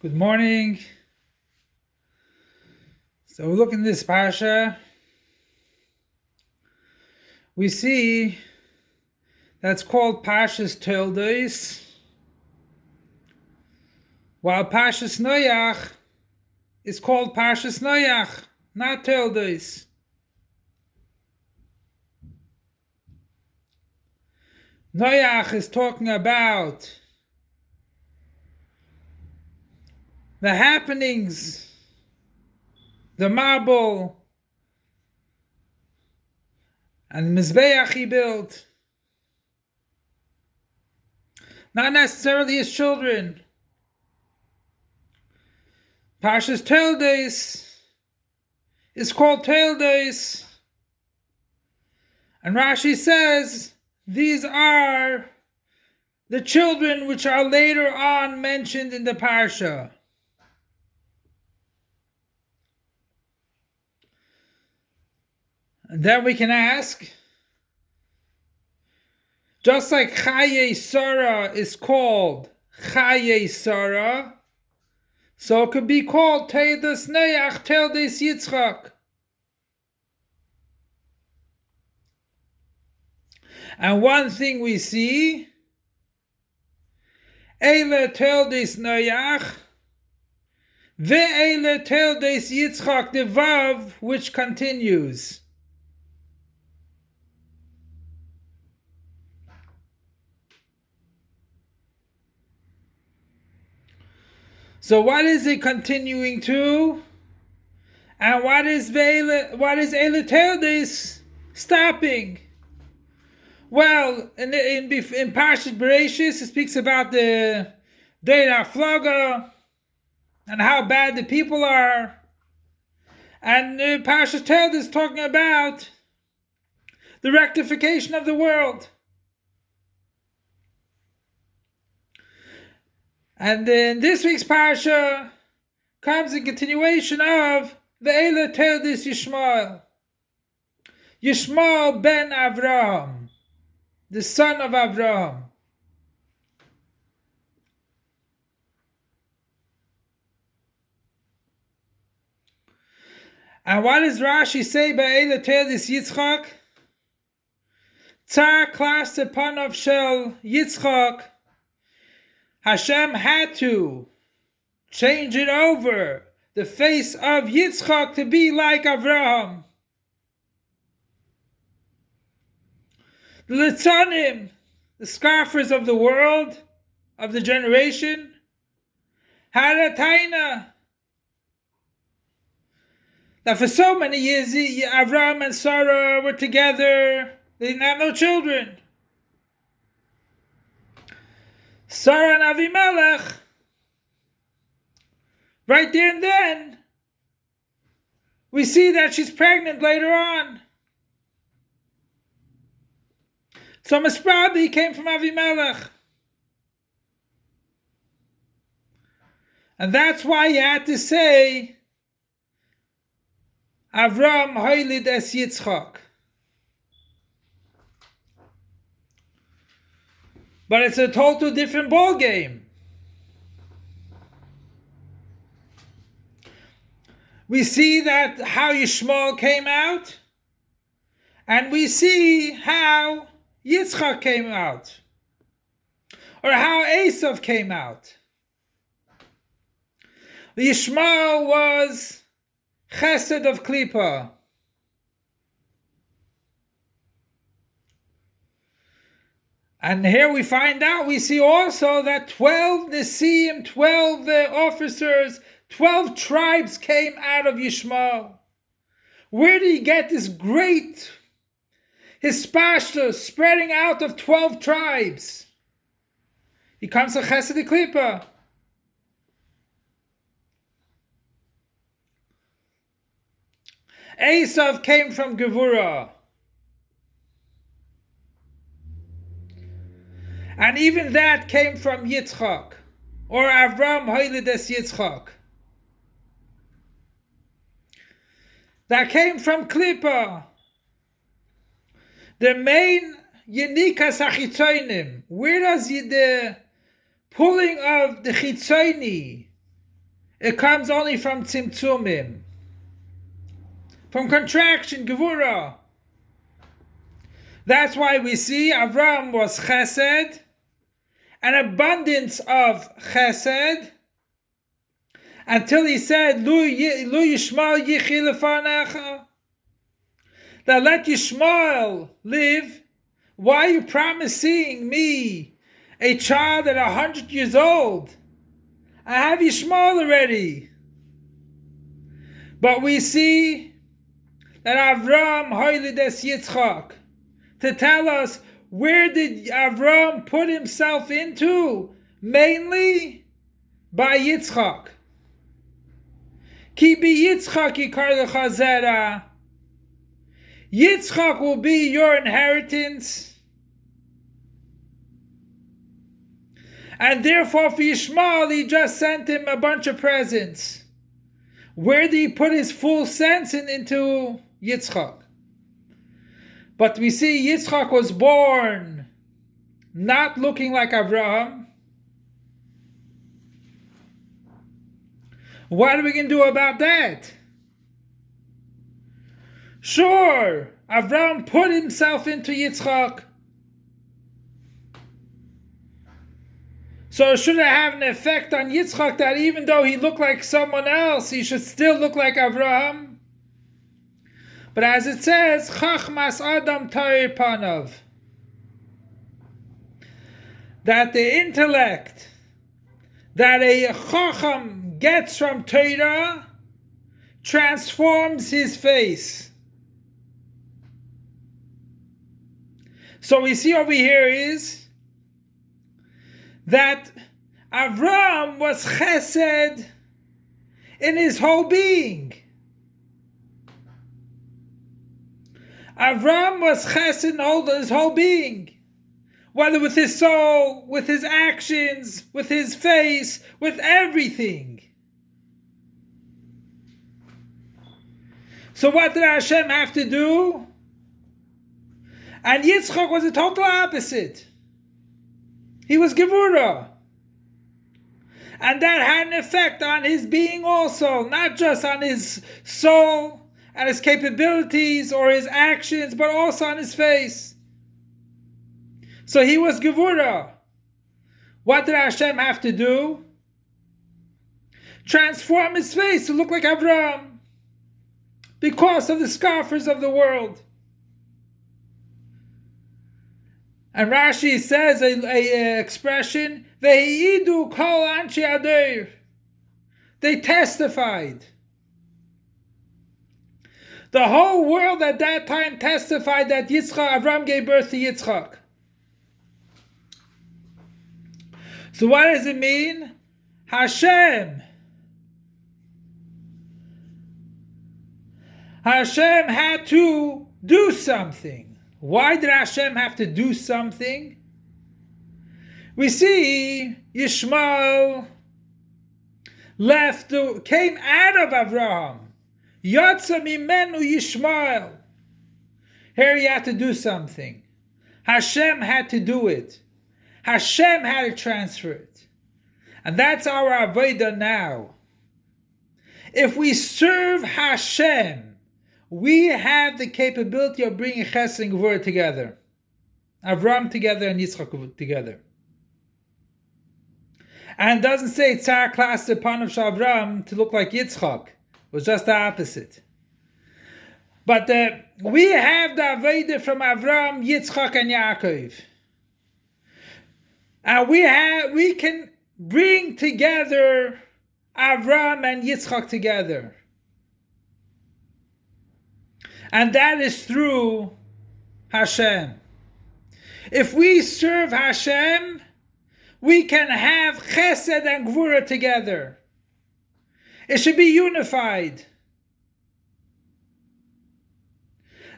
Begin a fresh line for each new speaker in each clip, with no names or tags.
Good morning. So we look in this parsha. We see that's called Parshas Toldos, while Parshas Noach is called Parshas Noach, not Toldos. Noach is talking about the happenings, the marble, and the Mizbeach he built. Not necessarily his children. Parshas Toldos is called Toldos. And Rashi says these are the children which are later on mentioned in the parsha. And then we can ask, just like Chaye Sarah is called Chaye Sarah, so it could be called Toldos Noach, Toldos Yitzchak. And one thing we see, Eile Toldos Noach, Ve'eile Toldos Yitzchak, the Vav, which continues. So what is it continuing to? And what is Eile Toldos stopping? Well, in Parashat Bereshis, it speaks about the Dei Haflaga and how bad the people are. And Parashat Toldos is talking about the rectification of the world. And in this week's Parsha comes a continuation of the Eile Toldos Yishmael. Yishmael ben Avraham, the son of Avraham. And what does Rashi say by Eile Toldos Yitzchak? Tsar klas panav shel Yitzchak. Hashem had to change it over, the face of Yitzchak to be like Avraham. The Litzanim, the scoffers of the world, of the generation, had a taina that for so many years Avraham and Sarah were together, they didn't have no children. Sarah and Avimelech, right there and then, we see that she's pregnant later on. So Misprabi came from Avimelech. And that's why you had to say, Avram Hoylid es Yitzchak. But it's a total different ball game. We see that how Yishmael came out, and we see how Yitzchak came out, or how Esav came out. The Yishmael was Chesed of Klippa. And here we find out, we see also that 12 Nisim, 12 officers, 12 tribes came out of Yishmael. Where did he get this great hispashta spreading out of 12 tribes? He comes to Chesed Klippa. Esav came from Gevurah. And even that came from Yitzchak, or Avram Hoylid es Yitzchak. That came from Klippa. The main Yenikas HaChitzonim. Where does the pulling of the Chitzoni It comes only from tzimtzumim, from contraction, gevura. That's why we see Avram was chesed, an abundance of chesed, until he said, Lu Yishmael yichi lefanecha, that let Yishmael live. Why are you promising me a child at 100 years old? I have Yishmael already. But we see that Avram hoilides Yitzchak, to tell us, where did Avram put himself into? Mainly by Yitzchak. Ki bi Yitzchak yikar lecha zera. Yitzchak will be your inheritance. And therefore for Yishmael, he just sent him a bunch of presents. Where did he put his full sense into Yitzchak? But we see Yitzchak was born not looking like Abraham. What are we going to do about that? Sure, Abraham put himself into Yitzchak. So should it have an effect on Yitzchak that even though he looked like someone else, he should still look like Abraham? But as it says, Chachmas Adam Ta'ir Panav, that the intellect that a Chacham gets from Torah transforms his face. So we see over here is that Avram was chesed in his whole being. Avram was chesed in his whole being. Whether with his soul, with his actions, with his face, with everything. So what did Hashem have to do? And Yitzchak was the total opposite. He was Gevurah. And that had an effect on his being also, not just on his soul and his capabilities or his actions, but also on his face. So he was Gevurah. What did Hashem have to do? Transform his face to look like Abraham, because of the scoffers of the world. And Rashi says a expression, Ve'idu kol anshi adir. They testified. The whole world at that time testified that Avram gave birth to Yitzchak. So what does it mean? Hashem had to do something. Why did Hashem have to do something? We see Yishmael came out of Avraham. Yatsa mimenu Yishmael. Here he had to do something. Hashem had to do it. Hashem had to transfer it. And that's our avodah now. If we serve Hashem, we have the capability of bringing Chesed and Gevurah together. Avram together and Yitzchak together. And it doesn't say Tzar Klas Panav Shel Avram to look like Yitzchak. It was just the opposite. But we have the Avodah from Avram, Yitzchak, and Yaakov. And we can bring together Avram and Yitzchak together. And that is through Hashem. If we serve Hashem, we can have Chesed and Gevurah together. It should be unified.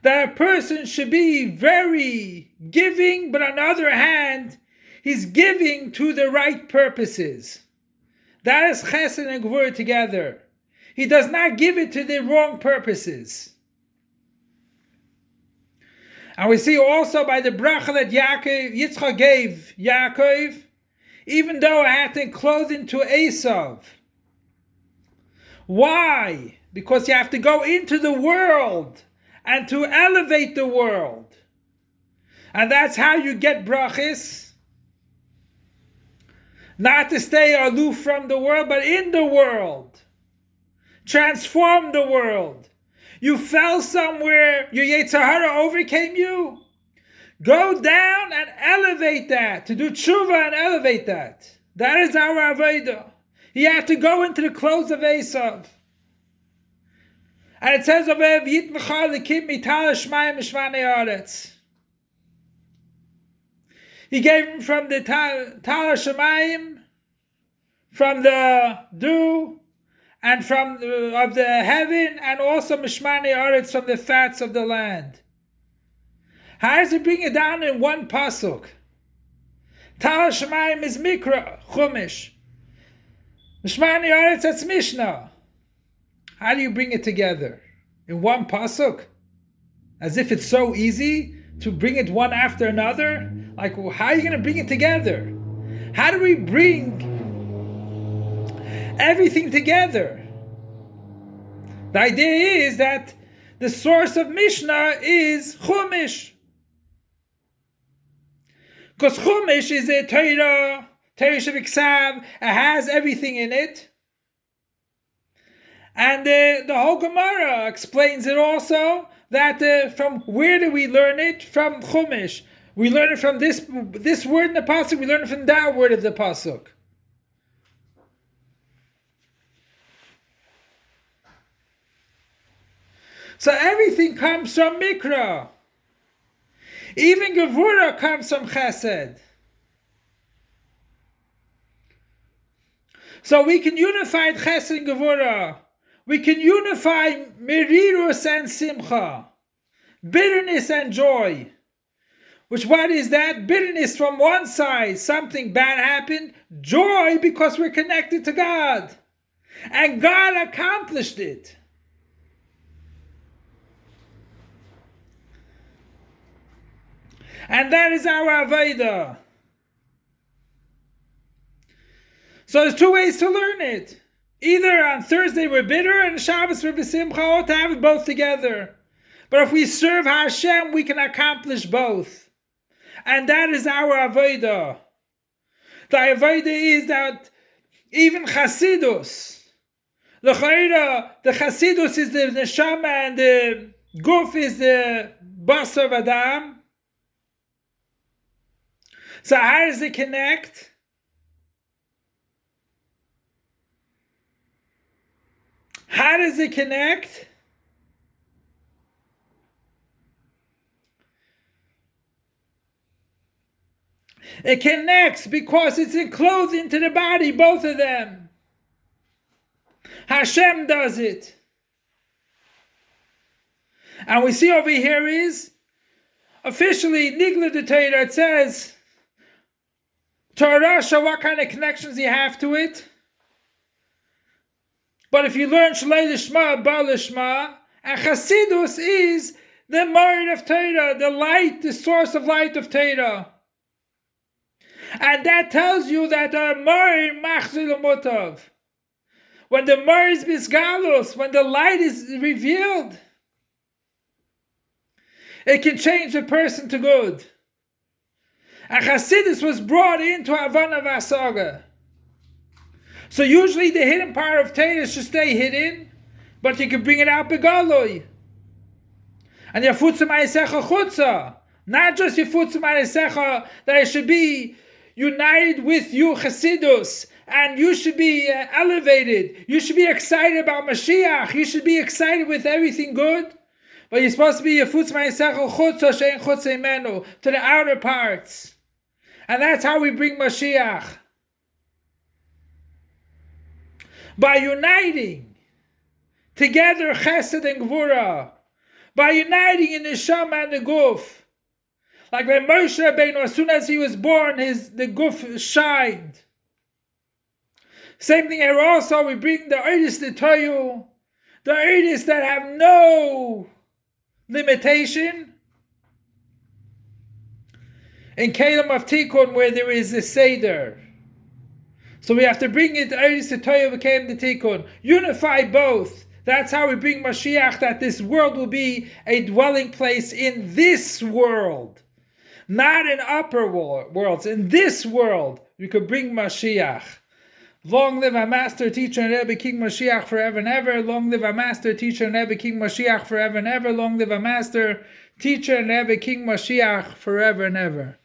That a person should be very giving, but on the other hand, he's giving to the right purposes. That is Chesed and Gevurah together. He does not give it to the wrong purposes. And we see also by the bracha that Yitzchak gave Yaakov, even though it had to enclose into Esav, Why? Because you have to go into the world and to elevate the world. And that's how you get brachis. Not to stay aloof from the world, but in the world. Transform the world. You fell somewhere, your Yetzer Hara overcame you. Go down and elevate that. To do tshuva and elevate that. That is our avodah. You have to go into the clothes of Esav. And it says over Yitmecha Lekim Mital Shmayim Mishmane Aretz. He gave him from the Tal Shemayim, from the dew, and from of the heaven, and also Mishmane Aretz, from the fats of the land. How does he bring it down in one pasuk? Tal Shemayim is Mikra, Chumash. Mishmane Aretz, that's Mishnah. How do you bring it together? In one pasuk? As if it's so easy to bring it one after another? Like, how are you going to bring it together? How do we bring everything together? The idea is that the source of Mishnah is Chumash. Because Chumash is a Torah Shebiksav, it has everything in it. And the whole Gemara explains it also, that from where do we learn it? From Chumash. We learn it from this word in the pasuk. We learn it from that word of the pasuk. So everything comes from Mikra. Even Gevura comes from Chesed. So we can unify Chesed and Gevura. We can unify Merirus and Simcha. Bitterness and joy. What is that? Bitterness from one side, something bad happened. Joy because we're connected to God. And God accomplished it. And that is our Avodah. So there's two ways to learn it. Either on Thursday we're bitter and Shabbos we're b'simcha, or to have it both together. But if we serve Hashem, we can accomplish both. And that is our Avodah. The Avodah is that even Chasidus, the Chasidus is the Neshama and the Guf is the Basar of Adam. So how does it connect? How does it connect? It connects because it's enclosed into the body, both of them. Hashem does it. And we see over here is, officially, Nigla de Torah, it says, Torah, what kind of connections you have to it. But if you learn Shlei Lishma, Ba Lishma, and Chasidus is the Morid of Torah, the light, the source of light of Torah. And that tells you that a Morid Machzil Mutav. When the Morid is Bisgalus, when the light is revealed, it can change a person to good. And Chasidus was brought into Havana Vasaga. So usually the hidden part of Torah should stay hidden, but you can bring it out begaloy. And Yafutza Ma'asecha Chutza. Not just Yafutza Ma'asecha, that it should be united with you, Chasidus, and you should be elevated. You should be excited about Mashiach. You should be excited with everything good. But you're supposed to be Yafutza Ma'asecha Chutza She'en Chutza Imenu, to the outer parts. And that's how we bring Mashiach. By uniting together Chesed and Gvura, by uniting in the Neshama and the Guf. Like when Moshe Rabbeinu, as soon as he was born, the Guf shined. Same thing here also, we bring the Eidus to Toyu, the Eidus that have no limitation. In Kalim of Tikkun, where there is a Seder. So we have to bring it Eretz Toya became the Tikkun. Unify both. That's how we bring Mashiach, that this world will be a dwelling place in this world. Not in upper worlds. In this world, we could bring Mashiach. Long live our Master, Teacher, and Rebbe, King Mashiach forever and ever. Long live our Master, Teacher, and Rebbe, King Mashiach forever and ever. Long live our Master, Teacher, and Rebbe, King Mashiach forever and ever.